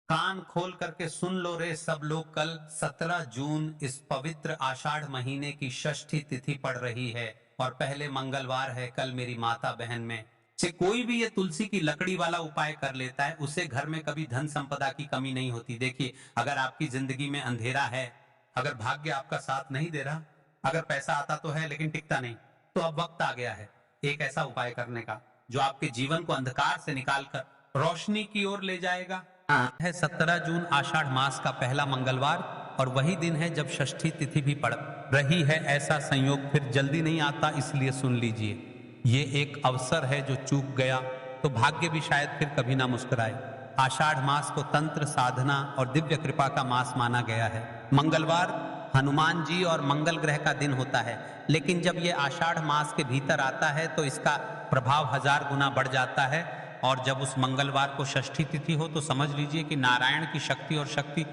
कान खोल करके सुन लो रे सब लोग, कल 17 जून इस पवित्र आषाढ़ महीने की षष्ठी तिथि पड़ रही है और पहले मंगलवार है कल मेरी माता बहन में से कोई भी ये तुलसी की लकड़ी वाला उपाय कर लेता है, उसे घर में कभी धन संपदा की कमी नहीं होती। देखिए, अगर आपकी जिंदगी में अंधेरा है, अगर भाग्य आपका साथ नहीं दे रहा, अगर पैसा आता तो है लेकिन टिकता नहीं, तो अब वक्त आ गया है एक ऐसा उपाय करने का जो आपके जीवन को अंधकार से निकालकर रोशनी की ओर ले जाएगा। है 17 जून आषाढ़ मास का पहला मंगलवार और वही दिन है जब षष्ठी तिथि भी पड़ रही है। ऐसा संयोग फिर जल्दी नहीं आता, इसलिए सुन लीजिए। ये एक अवसर है जो चूक गया तो भाग्य भी शायद फिर कभी ना मुस्कुराए। आषाढ़ मास को तंत्र साधना और दिव्य कृपा का मास माना गया है। मंगलवार हनुमान जी और मंगल ग्रह का दिन होता है, लेकिन जब ये आषाढ़ मास के भीतर आता है तो इसका प्रभाव 1000 गुना बढ़ जाता है। और जब उस मंगलवार को षष्ठी तिथि हो तो समझ लीजिए कि नारायण की शक्ति और शक्ति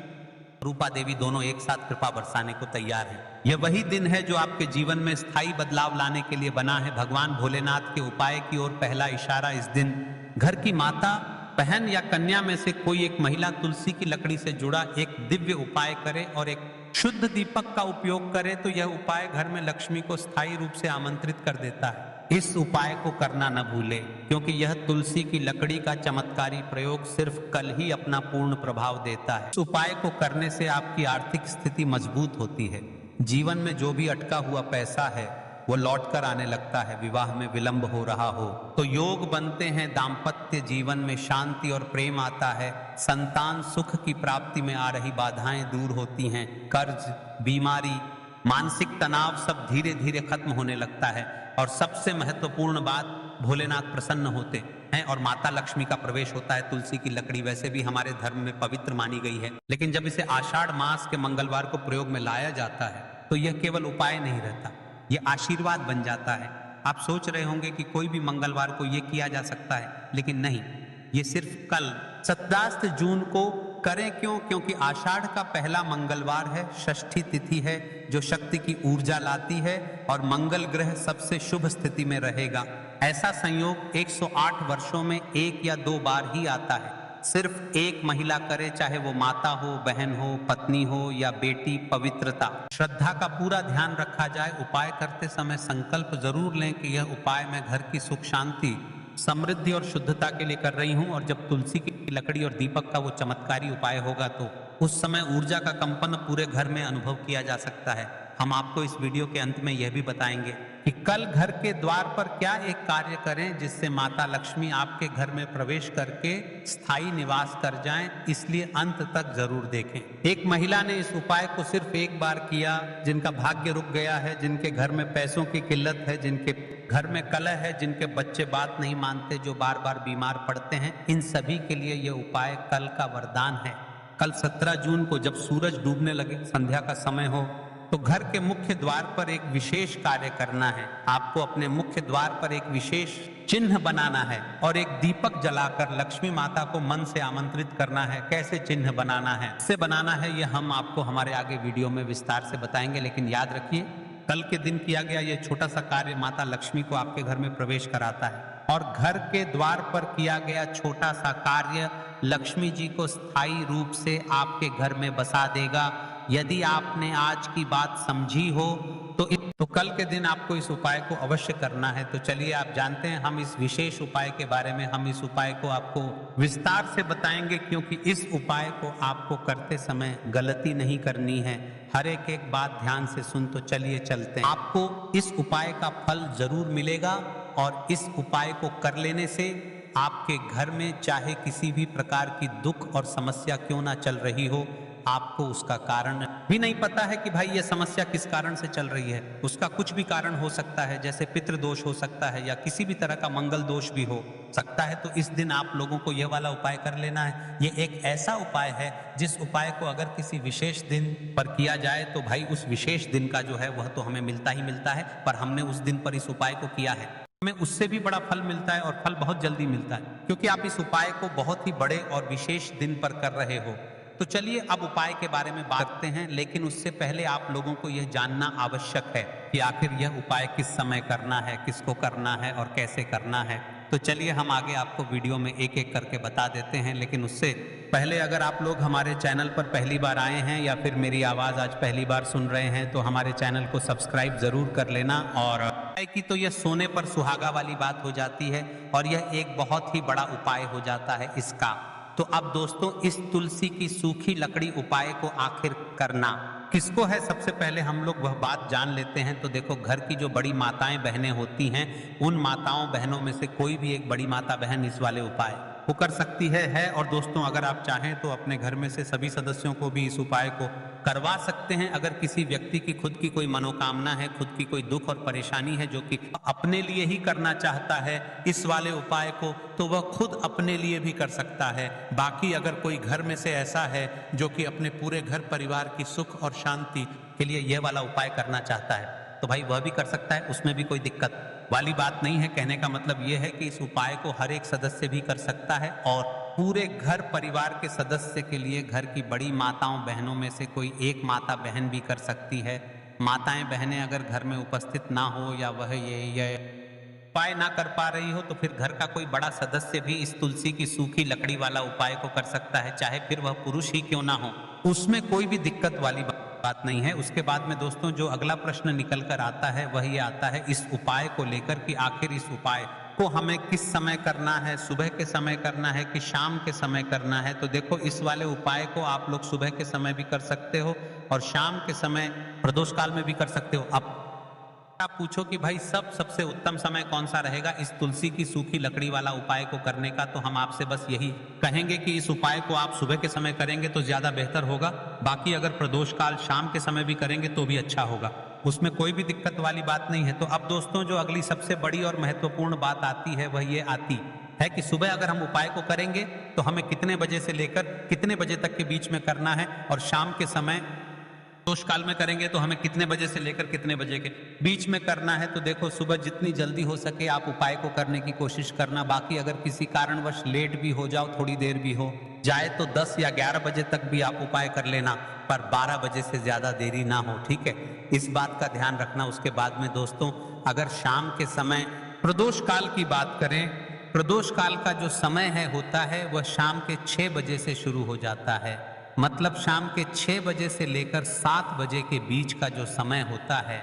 रूपा देवी दोनों एक साथ कृपा बरसाने को तैयार है। यह वही दिन है जो आपके जीवन में स्थायी बदलाव लाने के लिए बना है। भगवान भोलेनाथ के उपाय की ओर पहला इशारा इस दिन घर की माता, बहन या कन्या में से कोई एक महिला तुलसी की लकड़ी से जुड़ा एक दिव्य उपाय करे और एक शुद्ध दीपक का उपयोग करे तो यह उपाय घर में लक्ष्मी को स्थायी रूप से आमंत्रित कर देता है। इस उपाय को करना न भूले, क्योंकि यह तुलसी की लकड़ी का चमत्कारी प्रयोग सिर्फ कल ही अपना पूर्ण प्रभाव देता है। इस उपाय को करने से आपकी आर्थिक स्थिति मजबूत होती है, जीवन में जो भी अटका हुआ पैसा है वो लौट कर आने लगता है। विवाह में विलंब हो रहा हो तो योग बनते हैं, दाम्पत्य जीवन में शांति और प्रेम आता है, संतान सुख की प्राप्ति में आ रही बाधाएं दूर होती हैं, कर्ज, बीमारी, मानसिक तनाव सब धीरे धीरे खत्म होने लगता है। और सबसे महत्वपूर्ण बात, भोलेनाथ प्रसन्न होते हैं और माता लक्ष्मी का प्रवेश होता है। तुलसी की लकड़ी वैसे भी हमारे धर्म में पवित्र मानी गई है, लेकिन जब इसे आषाढ़ मास के मंगलवार को प्रयोग में लाया जाता है तो यह केवल उपाय नहीं रहता, यह आशीर्वाद बन जाता है। आप सोच रहे होंगे कि कोई भी मंगलवार को यह किया जा सकता है, लेकिन नहीं, ये सिर्फ कल 17 जून को करें। क्यों? क्योंकि आषाढ़ का पहला मंगलवार है, षष्ठी तिथि है जो शक्ति की ऊर्जा लाती है और मंगल ग्रह सबसे शुभ स्थिति में रहेगा। ऐसा संयोग 108 वर्षों में एक या दो बार ही आता है। सिर्फ एक महिला करे, चाहे वो माता हो, बहन हो, पत्नी हो या बेटी, पवित्रता, श्रद्धा का पूरा ध्यान रखा जाए। उपाय करते समय संकल्प जरूर लें कि यह उपाय मैं घर की सुख शांति, समृद्धि और शुद्धता के लिए कर रही हूं। और जब तुलसी की लकड़ी और दीपक का वो चमत्कारी उपाय होगा तो उस समय ऊर्जा का कंपन पूरे घर में अनुभव किया जा सकता है। हम आपको इस वीडियो के अंत में यह भी बताएंगे कि कल घर के द्वार पर क्या एक कार्य करें जिससे माता लक्ष्मी आपके घर में प्रवेश करके स्थायी निवास कर जाएं, इसलिए अंत तक जरूर देखें। एक महिला ने इस उपाय को सिर्फ एक बार किया, जिनका भाग्य रुक गया है, जिनके घर में पैसों की किल्लत है, जिनके घर में कलह है, जिनके बच्चे बात नहीं मानते, जो बार बार बीमार पड़ते हैं, इन सभी के लिए यह उपाय कल का वरदान है। कल 17 जून को जब सूरज डूबने लगे, संध्या का समय हो, तो घर के मुख्य द्वार पर एक विशेष कार्य करना है। आपको अपने मुख्य द्वार पर एक विशेष चिन्ह बनाना है और एक दीपक जलाकर लक्ष्मी माता को मन से आमंत्रित करना है। कैसे चिन्ह बनाना है, कैसे बनाना है, यह हम आपको हमारे आगे वीडियो में विस्तार से बताएंगे। लेकिन याद रखिए, कल के दिन किया गया यह छोटा सा कार्य माता लक्ष्मी को आपके घर में प्रवेश कराता है और घर के द्वार पर किया गया छोटा सा कार्य लक्ष्मी जी को स्थायी रूप से आपके घर में बसा देगा। यदि आपने आज की बात समझी हो तो कल के दिन आपको इस उपाय को अवश्य करना है। तो चलिए, आप जानते हैं हम इस विशेष उपाय के बारे में, हम इस उपाय को आपको विस्तार से बताएंगे, क्योंकि इस उपाय को आपको करते समय गलती नहीं करनी है। हर एक बात ध्यान से सुन। तो चलिए चलते हैं, आपको इस उपाय का फल जरूर मिलेगा और इस उपाय को कर लेने से आपके घर में चाहे किसी भी प्रकार की दुख और समस्या क्यों ना चल रही हो, आपको उसका कारण भी नहीं पता है कि भाई ये समस्या किस कारण से चल रही है, उसका कुछ भी कारण हो सकता है, जैसे पितृदोष हो सकता है या किसी भी तरह का मंगल दोष भी हो सकता है। तो इस दिन आप लोगों को यह वाला उपाय कर लेना है। ये एक ऐसा उपाय है जिस उपाय को अगर किसी विशेष दिन पर किया जाए तो भाई उस विशेष दिन का जो है वह तो हमें मिलता ही मिलता है, पर हमने उस दिन पर इस उपाय को किया है, हमें उससे भी बड़ा फल मिलता है और फल बहुत जल्दी मिलता है, क्योंकि आप इस उपाय को बहुत ही बड़े और विशेष दिन पर कर रहे हो। तो चलिए अब उपाय के बारे में बात करते हैं, लेकिन उससे पहले आप लोगों को यह जानना आवश्यक है कि आखिर यह उपाय किस समय करना है, किसको करना है और कैसे करना है। तो चलिए हम आगे आपको वीडियो में एक एक करके बता देते हैं, लेकिन उससे पहले अगर आप लोग हमारे चैनल पर पहली बार आए हैं या फिर मेरी आवाज़ आज पहली बार सुन रहे हैं तो हमारे चैनल को सब्सक्राइब ज़रूर कर लेना। और कि तो यह सोने पर सुहागा वाली बात हो जाती है और यह एक बहुत ही बड़ा उपाय हो जाता है इसका। तो अब दोस्तों इस तुलसी की सूखी लकड़ी उपाय को आखिर करना किसको है, सबसे पहले हम लोग वह बात जान लेते हैं। तो देखो, घर की जो बड़ी माताएं बहनें होती हैं, उन माताओं बहनों में से कोई भी एक बड़ी माता बहन इस वाले उपाय वो कर सकती है। और दोस्तों अगर आप चाहें तो अपने घर में से सभी सदस्यों को भी इस उपाय को करवा सकते हैं। अगर किसी व्यक्ति की खुद की कोई मनोकामना है, खुद की कोई दुख और परेशानी है जो कि अपने लिए ही करना चाहता है इस वाले उपाय को, तो वह खुद अपने लिए भी कर सकता है। बाकी अगर कोई घर में से ऐसा है जो कि अपने पूरे घर परिवार की सुख और शांति के लिए यह वाला उपाय करना चाहता है तो भाई वह भी कर सकता है, उसमें भी कोई दिक्कत वाली बात नहीं है। कहने का मतलब यह है कि इस उपाय को हर एक सदस्य भी कर सकता है और पूरे घर परिवार के सदस्य के लिए घर की बड़ी माताओं बहनों में से कोई एक माता बहन भी कर सकती है। माताएं बहनें अगर घर में उपस्थित ना हो या वह ये उपाय ना कर पा रही हो तो फिर घर का कोई बड़ा सदस्य भी इस तुलसी की सूखी लकड़ी वाला उपाय को कर सकता है, चाहे फिर वह पुरुष ही क्यों ना हो, उसमें कोई भी दिक्कत वाली बात नहीं है। उसके बाद में दोस्तों जो अगला प्रश्न निकल कर आता है वह ये आता है इस उपाय को लेकर कि आखिर इस उपाय को हमें किस समय करना है, सुबह के समय करना है कि शाम के समय करना है। तो देखो, इस वाले उपाय को आप लोग सुबह के समय भी कर सकते हो और शाम के समय प्रदोष काल में भी कर सकते हो। अब आप पूछो कि भाई सबसे उत्तम समय कौन सा रहेगा इस तुलसी की सूखी लकड़ी वाला उपाय को करने का, तो हम आपसे बस यही कहेंगे कि इस उपाय को आप सुबह के समय करेंगे तो ज्यादा बेहतर होगा। बाकी अगर प्रदोष काल शाम के समय भी करेंगे तो भी अच्छा होगा, उसमें कोई भी दिक्कत वाली बात नहीं है। तो अब दोस्तों जो अगली सबसे बड़ी और महत्वपूर्ण बात आती है वह ये आती है कि सुबह अगर हम उपाय को करेंगे तो हमें कितने बजे से लेकर कितने बजे तक के बीच में करना है, और शाम के समय प्रदोष काल में करेंगे तो हमें कितने बजे से लेकर कितने बजे के बीच में करना है। तो देखो, सुबह जितनी जल्दी हो सके आप उपाय को करने की कोशिश करना। बाकी अगर किसी कारणवश लेट भी हो जाओ, थोड़ी देर भी हो जाए तो 10 या 11 बजे तक भी आप उपाय कर लेना, पर 12 बजे से ज्यादा देरी ना हो, ठीक है, इस बात का ध्यान रखना। उसके बाद में दोस्तों अगर शाम के समय प्रदोष काल की बात करें, प्रदोष काल का जो समय होता है वह शाम के 6 बजे से शुरू हो जाता है। मतलब शाम के 6 बजे से लेकर 7 बजे के बीच का जो समय होता है,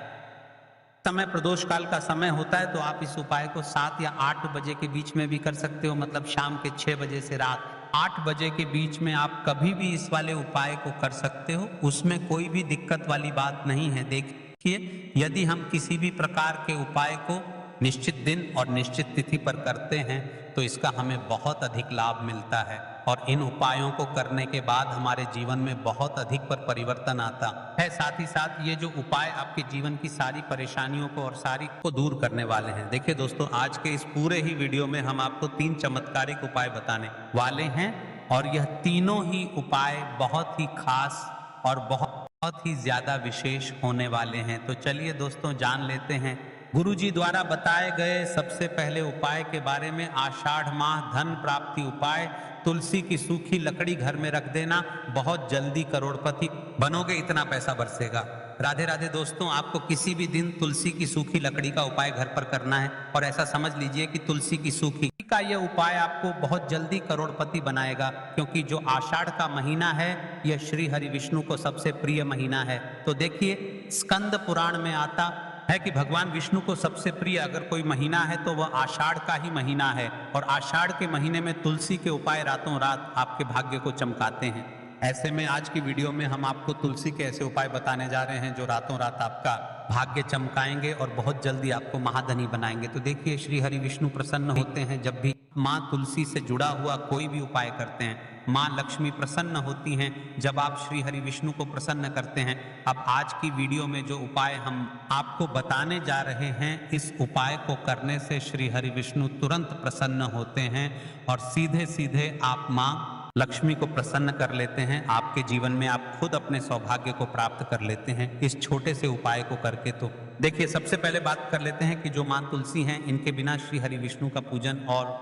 समय प्रदोष काल का समय होता है। तो आप इस उपाय को 7 या 8 बजे के बीच में भी कर सकते हो। मतलब शाम के 6 बजे से रात 8 बजे के बीच में आप कभी भी इस वाले उपाय को कर सकते हो, उसमें कोई भी दिक्कत वाली बात नहीं है। देखिए, यदि हम किसी भी प्रकार के उपाय को निश्चित दिन और निश्चित तिथि पर करते हैं तो इसका हमें बहुत अधिक लाभ मिलता है और इन उपायों को करने के बाद हमारे जीवन में बहुत अधिक परिवर्तन आता है। साथ ही साथ ये जो उपाय आपके जीवन की सारी परेशानियों को और सारी को दूर करने वाले हैं। देखिए दोस्तों, आज के इस पूरे ही वीडियो में हम आपको 3 चमत्कारिक उपाय बताने वाले हैं और यह तीनों ही उपाय बहुत ही खास और बहुत ही ज्यादा विशेष होने वाले हैं। तो चलिए दोस्तों जान लेते हैं गुरुजी द्वारा बताए गए सबसे पहले उपाय के बारे में। आषाढ़ माह धन प्राप्ति उपाय, तुलसी की सूखी लकड़ी घर में रख देना, बहुत जल्दी करोड़पति बनोगे, इतना पैसा बरसेगा। राधे राधे दोस्तों, आपको किसी भी दिन तुलसी की सूखी लकड़ी का उपाय घर पर करना है और ऐसा समझ लीजिए कि तुलसी की सूखी का यह उपाय आपको बहुत जल्दी करोड़पति बनाएगा, क्योंकि जो आषाढ़ का महीना है यह श्री हरि विष्णु को सबसे प्रिय महीना है। तो देखिए, स्कंद पुराण में आता है कि भगवान विष्णु को सबसे प्रिय अगर कोई महीना है तो वह आषाढ़ का ही महीना है और आषाढ़ के महीने में तुलसी के उपाय रातों रात आपके भाग्य को चमकाते हैं। ऐसे में आज की वीडियो में हम आपको तुलसी के ऐसे उपाय बताने जा रहे हैं जो रातों रात आपका भाग्य चमकाएंगे और बहुत जल्दी आपको महाधनी बनाएंगे। तो देखिए, श्री हरि विष्णु प्रसन्न होते हैं जब भी माँ तुलसी से जुड़ा हुआ कोई भी उपाय करते हैं। माँ लक्ष्मी प्रसन्न होती हैं जब आप श्री हरि विष्णु को प्रसन्न करते हैं। अब आज की वीडियो में जो उपाय हम आपको बताने जा रहे हैं, इस उपाय को करने से श्री हरि विष्णु तुरंत प्रसन्न होते हैं और सीधे सीधे आप माँ लक्ष्मी को प्रसन्न कर लेते हैं। आपके जीवन में आप खुद अपने सौभाग्य को प्राप्त कर लेते हैं इस छोटे से उपाय को करके। तो देखिए, सबसे पहले बात कर लेते हैं कि जो माँ तुलसी हैं, इनके बिना श्री हरि विष्णु का पूजन और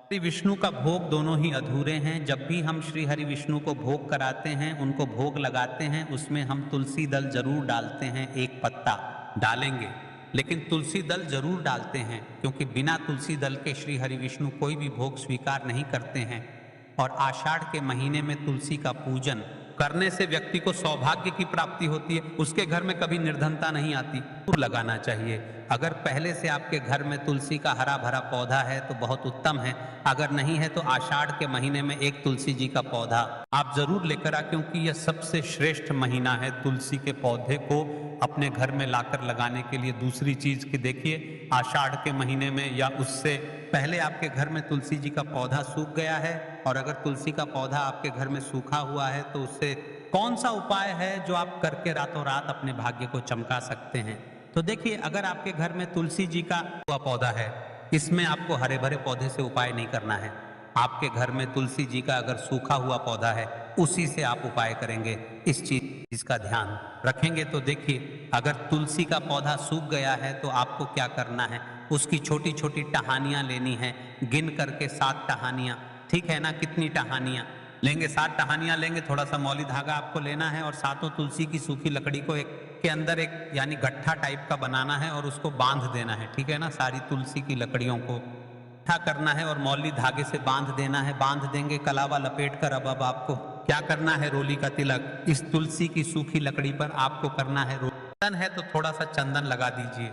श्री विष्णु का भोग दोनों ही अधूरे हैं। जब भी हम श्री हरि विष्णु को भोग कराते हैं, उनको भोग लगाते हैं, उसमें हम तुलसी दल जरूर डालते हैं, एक पत्ता डालेंगे। लेकिन तुलसी दल जरूर डालते हैं, क्योंकि बिना तुलसी दल के श्री हरि विष्णु कोई भी भोग स्वीकार नहीं करते हैं। और आषाढ़ के महीने में तुलसी का पूजन करने से व्यक्ति को सौभाग्य की प्राप्ति होती है, उसके घर में कभी निर्धनता नहीं आती। फूल लगाना चाहिए। अगर पहले से आपके घर में तुलसी का हरा भरा पौधा है तो बहुत उत्तम है, अगर नहीं है तो आषाढ़ के महीने में एक तुलसी जी का पौधा आप जरूर लेकर आ, क्योंकि यह सबसे श्रेष्ठ महीना है तुलसी के पौधे को अपने घर में लाकर लगाने के लिए। दूसरी चीज कि देखिए, आषाढ़ के महीने में या उससे पहले आपके घर में तुलसी जी का पौधा सूख गया है, और अगर तुलसी का पौधा आपके घर में सूखा हुआ है तो उससे कौन सा उपाय है जो आप करके रातों रात अपने भाग्य को चमका सकते हैं। तो देखिए, अगर आपके घर में तुलसी जी का पौधा है, इसमें आपको हरे भरे पौधे से उपाय नहीं करना है। आपके घर में तुलसी जी का अगर सूखा हुआ पौधा है, उसी से आप उपाय करेंगे। इस चीज का ध्यान रखेंगे। तो देखिए, अगर तुलसी का पौधा सूख गया है तो आपको क्या करना है, उसकी छोटी छोटी टहनियां लेनी है, गिन करके 7 टहनियां। ठीक है ना, कितनी टहनियां लेंगे? 7 टहनियां लेंगे। थोड़ा सा मौली धागा आपको लेना है और सातों तुलसी की सूखी लकड़ी को एक के अंदर एक यानी गट्ठा टाइप का बनाना है और उसको बांध देना है। ठीक है ना, सारी तुलसी की लकड़ियों को इकट्ठा करना है और मौली धागे से बांध देना है। बांध देंगे कलावा लपेट कर। अब आपको क्या करना है, रोली का तिलक इस तुलसी की सूखी लकड़ी पर आपको करना है। चंदन है तो थोड़ा सा चंदन लगा दीजिए।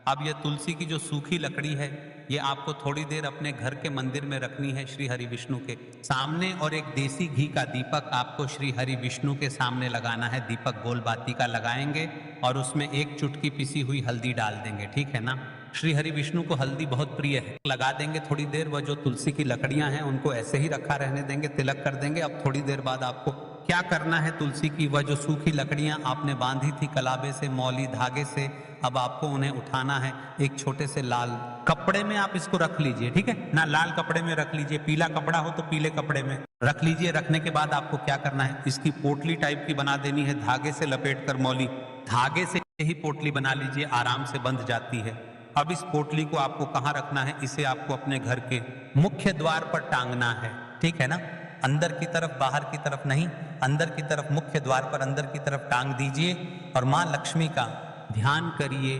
अब ये तुलसी की जो सूखी लकड़ी है, ये आपको थोड़ी देर अपने घर के मंदिर में रखनी है श्री हरि विष्णु के सामने, और एक देसी घी का दीपक आपको श्री हरि विष्णु के सामने लगाना है। दीपक गोल बाती का लगाएंगे और उसमें एक चुटकी पिसी हुई हल्दी डाल देंगे। ठीक है ना, श्री हरि विष्णु को हल्दी बहुत प्रिय है। लगा देंगे थोड़ी देर। वह जो तुलसी की लकड़ियां हैं उनको ऐसे ही रखा रहने देंगे, तिलक कर देंगे। अब थोड़ी देर बाद आपको क्या करना है, तुलसी की वह जो सूखी लकड़ियां आपने बांधी थी कलाबे से, मौली धागे से, अब आपको उन्हें उठाना है। एक छोटे से लाल कपड़े में आप इसको रख लीजिए। ठीक है ना, लाल कपड़े में रख लीजिए, पीला कपड़ा हो तो पीले कपड़े में रख लीजिए। रखने के बाद आपको क्या करना है, इसकी पोटली टाइप की बना देनी है, धागे से लपेट कर। मौली धागे से ही पोटली बना लीजिए, आराम से बंध जाती है। अब इस पोटली को आपको कहाँ रखना है, इसे आपको अपने घर के मुख्य द्वार पर टांगना है। ठीक है ना, अंदर की तरफ, बाहर की तरफ नहीं, अंदर की तरफ, मुख्य द्वार पर अंदर की तरफ टांग दीजिए। और माँ लक्ष्मी का ध्यान करिए,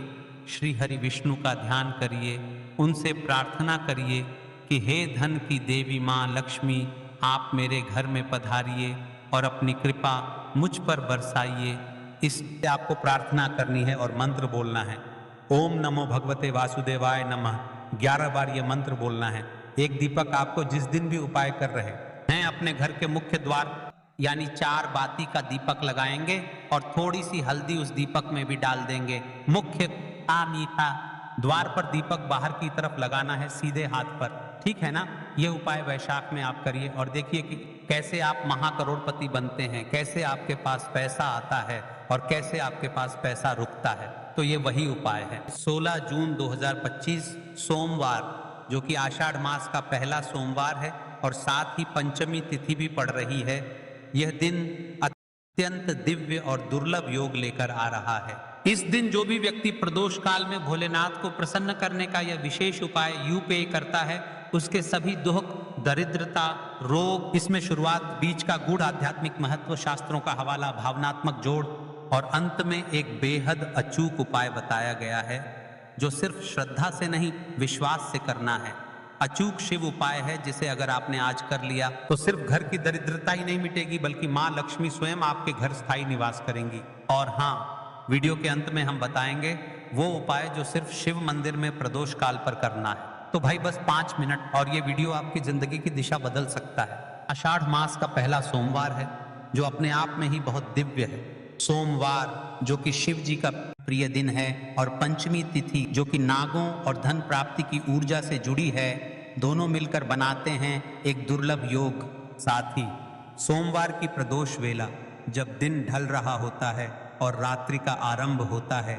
श्री हरि विष्णु का ध्यान करिए, उनसे प्रार्थना करिए कि हे धन की देवी माँ लक्ष्मी, आप मेरे घर में पधारिए और अपनी कृपा मुझ पर बरसाइए। इससे आपको प्रार्थना करनी है और मंत्र बोलना है। ओम नमो भगवते वासुदेवाय नमः 11 बार ये मंत्र बोलना है। एक दीपक आपको जिस दिन भी उपाय कर रहे हैं अपने घर के मुख्य द्वार यानी 4 बाती का दीपक लगाएंगे और थोड़ी सी हल्दी उस दीपक में भी डाल देंगे। मुख्य मीठा द्वार पर दीपक बाहर की तरफ लगाना है, सीधे हाथ पर। ठीक है ना, ये उपाय वैशाख में आप करिए और देखिए कि कैसे आप महाकरोड़पति बनते हैं, कैसे आपके पास पैसा आता है और कैसे आपके पास पैसा रुकता है। तो ये वही उपाय है। 16 जून 2025 सोमवार, जो कि आषाढ़ मास का पहला सोमवार है और साथ ही पंचमी तिथि भी पड़ रही है। यह दिन अत्यंत दिव्य और दुर्लभ योग लेकर आ रहा है। इस दिन जो भी व्यक्ति प्रदोष काल में भोलेनाथ को प्रसन्न करने का यह विशेष उपाय यूपेय करता है, उसके सभी दुख, दरिद्रता, रोग, इसमें शुरुआत, बीच का गूढ़ आध्यात्मिक महत्व, शास्त्रों का हवाला, भावनात्मक जोड़ और अंत में एक बेहद अचूक उपाय बताया गया है, जो सिर्फ श्रद्धा से नहीं विश्वास से करना है। अचूक शिव उपाय है जिसे अगर आपने आज कर लिया तो सिर्फ घर की दरिद्रता ही नहीं मिटेगी, बल्कि माँ लक्ष्मी स्वयं आपके घर स्थायी निवास करेंगी। और हाँ, वीडियो के अंत में हम बताएंगे वो उपाय जो सिर्फ शिव मंदिर में प्रदोष काल पर करना है। तो भाई बस 5 मिनट और ये वीडियो आपकी जिंदगी की दिशा बदल सकता है। आषाढ़ मास का पहला सोमवार है जो अपने आप में ही बहुत दिव्य है। सोमवार जो कि शिव जी का प्रिय दिन है और पंचमी तिथि जो कि नागों और धन प्राप्ति की ऊर्जा से जुड़ी है, दोनों मिलकर बनाते हैं एक दुर्लभ योग। साथ ही सोमवार की प्रदोष वेला, जब दिन ढल रहा होता है और रात्रि का आरंभ होता है,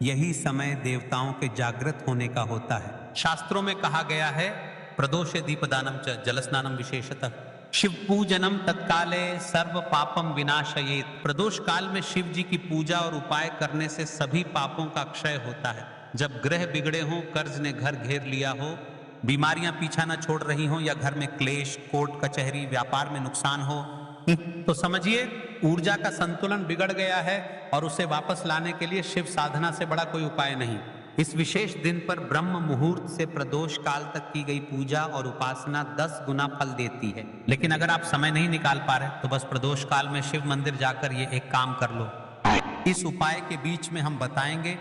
यही समय देवताओं के जागृत होने का होता है। शास्त्रों में कहा गया है, प्रदोषे दीपदानम च जलस्नानम विशेषतः शिव पूजनम तत्काले सर्व पापम विनाशयेत। प्रदोष काल में शिव जी की पूजा और उपाय करने से सभी पापों का क्षय होता है। जब ग्रह बिगड़े हों, कर्ज ने घर घेर लिया हो, बीमारियां पीछा न छोड़ रही हों या घर में क्लेश, कोर्ट कचहरी, व्यापार में नुकसान हो, तो समझिए ऊर्जा का संतुलन बिगड़ गया है और उसे वापस लाने के लिए शिव साधना से बड़ा कोई उपाय नहीं। इस विशेष दिन पर ब्रह्म मुहूर्त से प्रदोष काल तक की गई पूजा और उपासना 10 गुना फल देती है। लेकिन अगर आप समय नहीं निकाल पा रहे तो बस प्रदोष काल में शिव मंदिर जाकर ये एक काम कर लो। इस उपाय के बीच में हम बताएंगे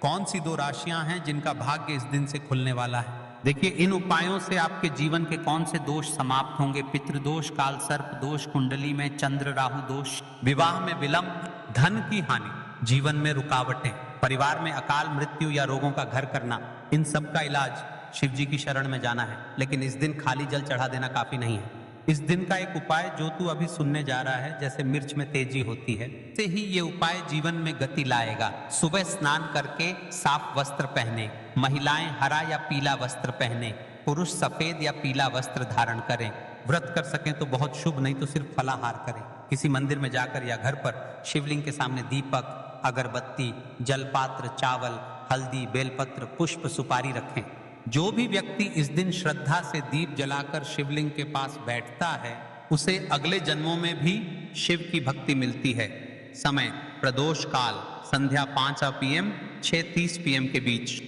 कौन सी 2 राशियां हैं जिनका भाग्य इस दिन से खुलने वाला है। देखिए, इन उपायों से आपके जीवन के कौन से दोष समाप्त होंगे। पितृदोष, काल सर्प दोष, कुंडली में चंद्र राहु दोष, विवाह में विलंब, धन की हानि, जीवन में रुकावटें, परिवार में अकाल मृत्यु या रोगों का घर करना, इन सब का इलाज शिव जी की शरण में जाना है। लेकिन इस दिन खाली जल चढ़ा देना काफी नहीं है। इस दिन का एक उपाय जो तू अभी सुनने जा रहा है, जैसे मिर्च में तेजी होती है, से ही ये उपाय जीवन में गति लाएगा। सुबह स्नान करके साफ वस्त्र पहने, महिलाएं हरा या पीला वस्त्र पहने, पुरुष सफेद या पीला वस्त्र धारण करें। व्रत कर सकें तो बहुत शुभ, नहीं तो सिर्फ फलाहार करें। किसी मंदिर में जाकर या घर पर शिवलिंग के सामने दीपक, अगरबत्ती, जलपात्र, चावल, हल्दी, बेलपत्र, पुष्प, सुपारी रखें। जो भी व्यक्ति इस दिन श्रद्धा से दीप जलाकर शिवलिंग के पास बैठता है, उसे अगले जन्मों में भी शिव की भक्ति मिलती है। समय प्रदोष काल संध्या 5 PM 6:30 PM के बीच।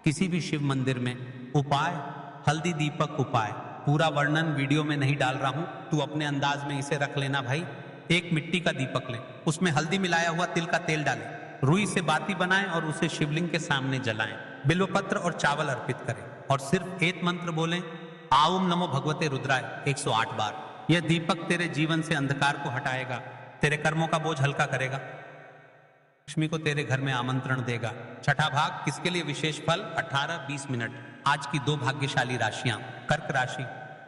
किसी भी शिव मंदिर में उपाय हल्दी दीपक उपाय, पूरा वर्णन वीडियो में नहीं डाल रहा हूं, तू अपने अंदाज में इसे रख लेना भाई। एक मिट्टी का दीपक लें, उसमें हल्दी मिलाया हुआ तिल का तेल डालें, रुई से बाती बनाएं और उसे शिवलिंग के सामने जलाएं। बिल्वपत्र और चावल अर्पित करें और सिर्फ एक मंत्र बोलें, आऊम नमो भगवते रुद्राय 108 बार। यह दीपक तेरे जीवन से अंधकार को हटाएगा, तेरे कर्मों का बोझ हल्का करेगा, लक्ष्मी को तेरे घर में आमंत्रण देगा। छठा भाग, किसके लिए विशेष फल 18-20 मिनट। आज की 2 भाग्यशाली राशियां। कर्क राशि,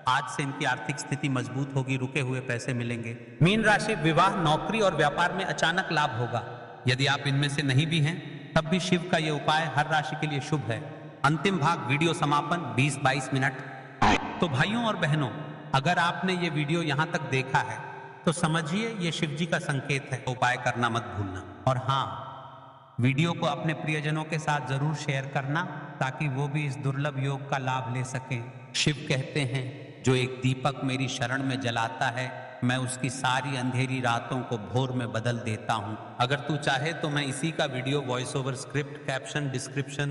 आज से इनकी आर्थिक स्थिति मजबूत होगी, रुके हुए पैसे मिलेंगे। मीन राशि, विवाह, नौकरी और व्यापार में अचानक लाभ होगा। यदि आप इनमें से नहीं भी हैं तब भी शिव का यह उपाय हर राशि के लिए शुभ है। अंतिम भाग, वीडियो समापन 20-22 मिनट। तो भाइयों और बहनों, अगर आपने ये वीडियो यहाँ तक देखा है तो समझिए ये शिव जी का संकेत है। उपाय करना मत भूलना। और हाँ, वीडियो को अपने प्रियजनों के साथ जरूर शेयर करना ताकि वो भी इस दुर्लभ योग का लाभ ले सकें। शिव कहते हैं, जो एक दीपक मेरी शरण में जलाता है, मैं उसकी सारी अंधेरी रातों को भोर में बदल देता हूं। अगर तू चाहे तो मैं इसी का video voice over, script, caption, description